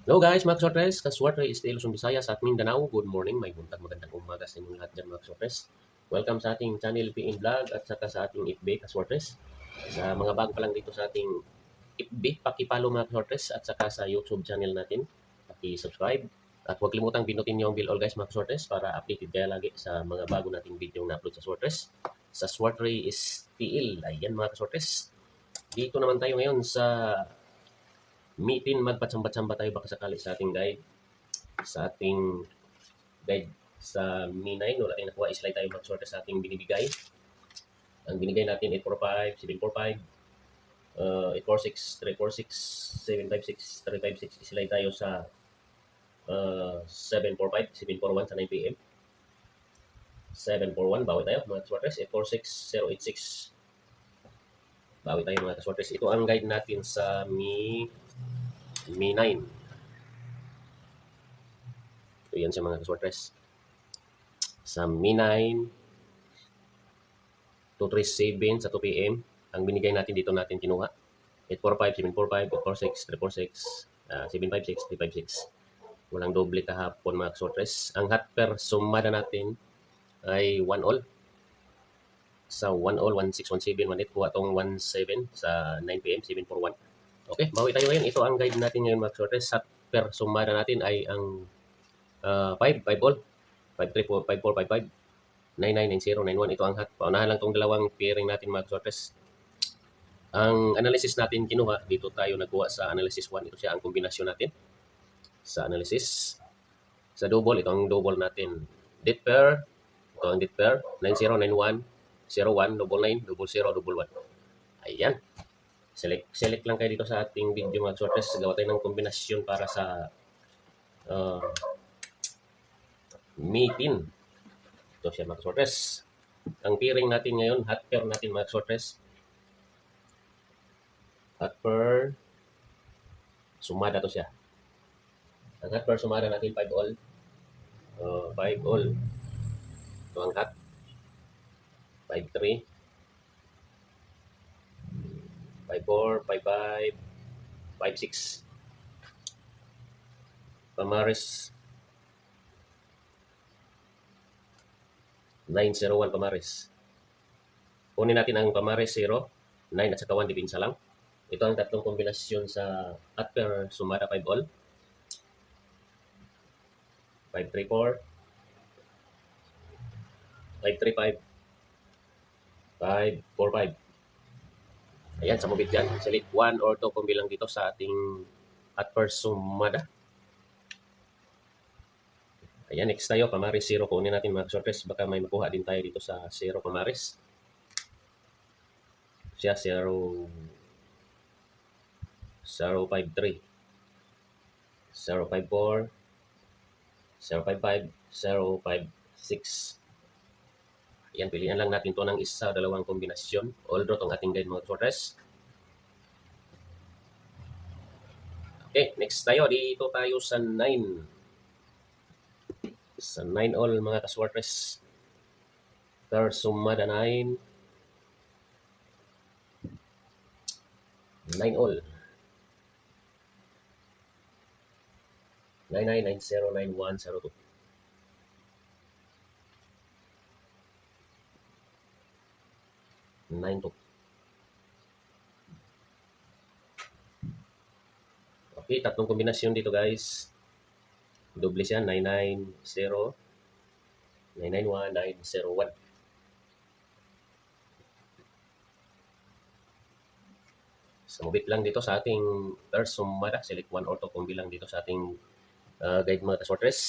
Hello guys, mga kaswartres. Kaswarte is Luzon, Visayas at Mindanao. Good morning, may magandang umaga sa inyong lahat dyan mga kaswartres. Welcome sa ating channel PN Vlog at saka sa ating FB kaswartres. Sa mga bago pa lang dito sa ating FB, pakipalo mga kaswartres at saka sa YouTube channel natin. Paki-subscribe at huwag limutang pinutin niyo ang bell all guys mga kaswartres para updated kayo lagi sa mga bago nating video na upload sa Swartres. Sa Swarte is PL. Ayan mga kaswartres. Dito naman tayo ngayon sa meeting, magpatsamba-tsamba tayo baka sakali sa ating guide. Sa ating guide sa Mi9, wala tayong nakuha, slide tayo mag-sorte sa ating binibigay. Ang binigay natin 845, 745, 846, 346, 756, 356. Slide tayo sa 745, 741 sa 9 p.m. 741, bawi tayo mga kaswartres. 846, 086, bawi tayo mga kaswartres. Ito ang guide natin sa Mi 9. Ito yan siya mga kaswartres. Sa Mi 9, 237 sa 2 p.m. Ang binigay natin dito natin kinuha. 845, 745, 846, 346, 756, 356. Walang doble kahapon mga kaswartres. Ang hot per sumada natin ay 1 all. Sa 1 all, 1617, 18, kuha tong 17 sa 9 p.m, 741. Okay, bawi tayo ngayon. Ito ang guide natin ngayon mga kaswartres. Hot per sumada natin ay ang 5 all, 534, 5455, 999091. Ito ang hot. Paunahan lang tong dalawang pairing natin mga kaswartres. Ang analysis natin kinuha, dito tayo nagkuha sa analysis 1. Ito siya ang kombinasyon natin sa analysis. Sa double, ito ang double natin. Dead pair, ito ang dead pair. 9091, 01, double 9, double 0, double 1. Ayan. Select lang kayo dito sa ating video mga sortes. Gawa tayo ng kombinasyon para sa meeting. Ito siya mga sortes. Ang pairing natin ngayon, hot pair natin mga sortes. Hot pair, sumada to siya. Ang hot pair sumada natin 5 all. 5 all. Ito ang hot. 5-3, 5-4, 5-5, 5-6. Pamares, 9-0-1 Pamares. Kunin natin ang Pamares 0, 9 at saka 1, dipinsa lang. Ito ang tatlong kombinasyon sa at per sumada 5 all. 5-3-4, 5-3-5, 5-4-5. Ayan, sa mobit dyan. Select 1 or 2 kung bilang dito sa ating at per sumada. Ayan, next tayo, Pamares 0. Kunin natin mga sortes. Baka may makuha din tayo dito sa 0 Pamares. Siya 0, 053, 054, 055, 056. Yan, pilihan lang natin to ng isa, dalawang kombinasyon. Although itong ating guide mga sortes. Okay, next tayo. Dito tayo sa 9. Sa 9 all mga kaswartes. Per sumada 9. 9 all. 99909102. 9-2. Okay, tatlong kombinasyon dito guys. Doble siya, 990, 991, 901. Sumubit lang dito sa ating first sumada. Select 1 or 2 kung bilang dito sa ating guide mga kaswartres.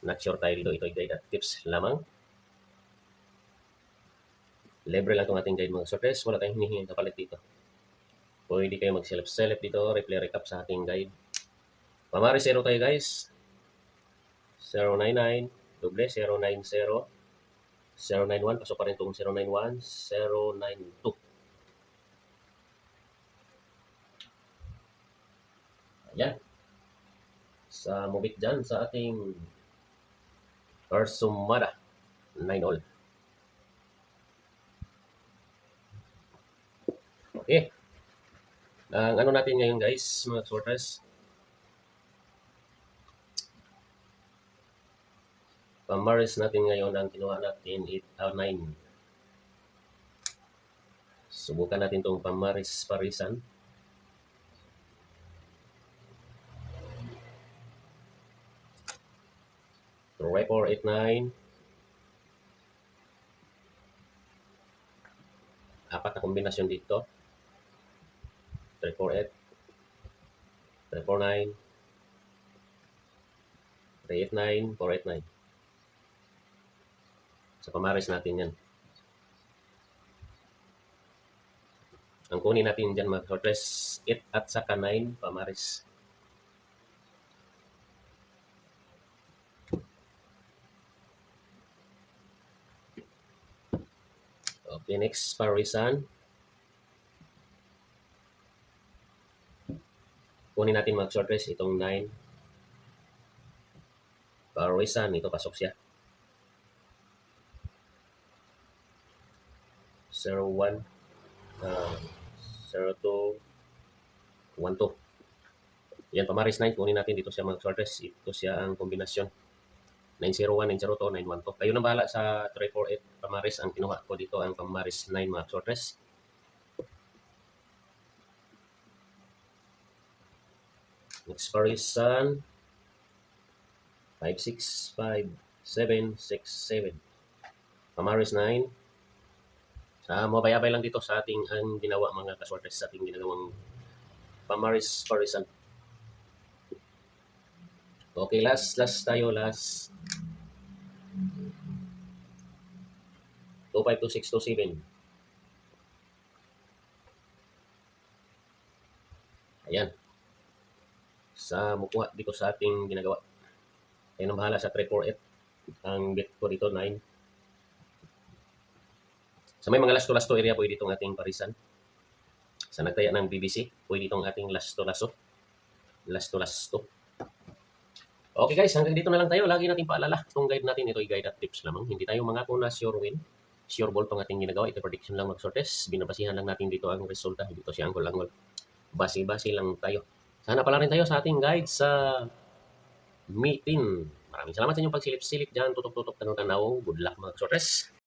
Not sure tayo dito. Ito ay guide at tips lamang. Libre lang itong ating guide mga kaswartres. Wala tayong hinihingi kapalit dito. Pwede kayo mag-select dito. Replay recap sa ating guide. Pamari 0 tayo guys. 099, doble 090, 091, pasok pa rin itong 091, 092. Ayan. Sa mubit dyan sa ating first sumada, 9 all. Okay. Ang ano natin ngayon guys, mga sorters, Pamaris natin ngayon ang kinuha natin 9. Subukan natin itong pamaris-parisan. Try 489. Apat na kombinasyon dito. 348, 349, 389, 489. Sa pamaris natin yan. Ang kunin natin dyan mga shortless 8 at saka 9 pamaris. Okay, next parisan. Kunin natin mga shortless itong 9. Parisan, ito pasok siya. 01, 02, 12. Yan, pamaris 9. Kunin natin dito siya mga shortless. Ito siya ang kombinasyon. 901, 902, 912. Kayo na bahala sa 348 pamaris. Ang kinuha ko dito ang pamaris 9 mga shortless. Next parisan. 565, 767. Pamaris 9. Mabay-abay lang dito sa ating ang ginawa mga kasortes sa ating ginagawang pamaris parisan. Okay, last tayo, last. 252627. Ayan. Sa mukuha dito sa ating ginagawa. Kayo na bahala sa 348. Ang bet ko dito 9. Sa may mga lasto-lasto area, pwede itong ating parisan. Sa nagtaya ng BBC, pwede itong ating lasto-lasto. Lasto-lasto. Okay guys, hanggang dito na lang tayo. Lagi natin paalala. Itong guide natin, ito ay guide at tips lamang. Hindi tayo mangako na sure win. Sure ball itong ating ginagawa. Ito prediction lang mag-sortes. Binabasihan lang natin dito ang resulta. Dito si angle-angle. Basi-basi lang tayo. Sana pala rin tayo sa ating guide sa meeting. Maraming salamat sa inyong pagsilip-silip dyan. Tutok-tutok, tanaw-tanaw. Good luck mga sortes.